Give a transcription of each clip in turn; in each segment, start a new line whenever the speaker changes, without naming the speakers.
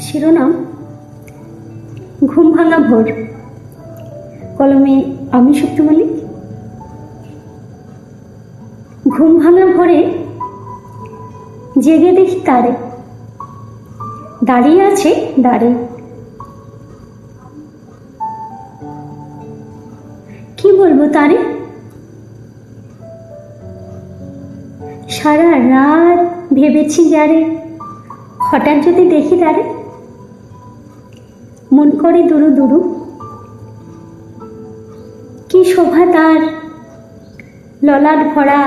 শিরোনাম ঘুম ভাঙা ভোর। কলমে আমি সুপ্ত মল্লিক। ঘুম ভাঙা ভোরে জেগে দেখি তারে দাঁড়িয়ে আছে দাঁড়ে। কি বলবো তারে? সারা রাত ভেবেছি যারে, হঠাৎ যদি দেখি তারে মন করে দুরু দুরু। কি শোভা তার ললাট ভরা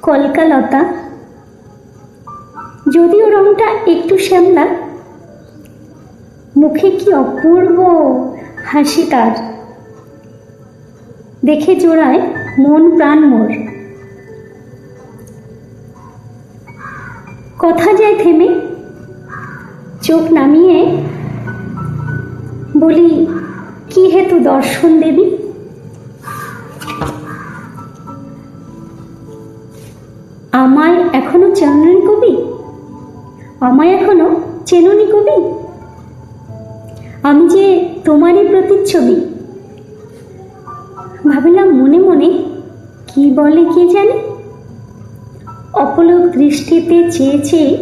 কলকালতা, যদিও রংটা একটু শ্যামলা, মুখে কি অপূর্ব হাসি তার। দেখে জোড়ায় মন প্রাণ মোর। কথা যায় থেমে, চোখ নামিয়ে বলি, কি হেতু দর্শন দেবী? আমায় এখনো চেননি কবি? আমায় এখনো চেননি কবি? আমি যে তোমারই প্রতিচ্ছবি। ভাবিলাম মনে মনে, কি বলে কে জানে। অপলক দৃষ্টিতে চেয়ে চেয়ে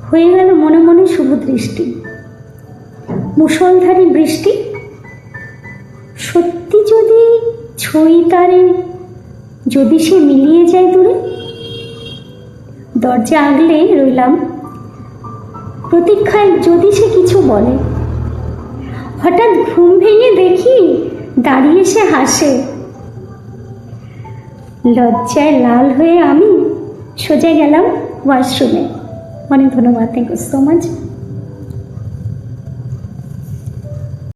হয়ে গেল মনে মনে শুভ দৃষ্টি। মুষলধারী বৃষ্টি সত্যি যদি ছই তারে, যদি সে মিলিয়ে যায় দূরে। দরজা আগলে রইলাম প্রতীক্ষায়, যদি সে কিছু বলে। হঠাৎ ঘুম ভেঙে দেখি দাঁড়িয়ে সে হাসে। লজ্জায় লাল হয়ে আমি সোজা গেলাম ওয়াশরুমে। অনেক ধন্যবাদ। Thank you so much.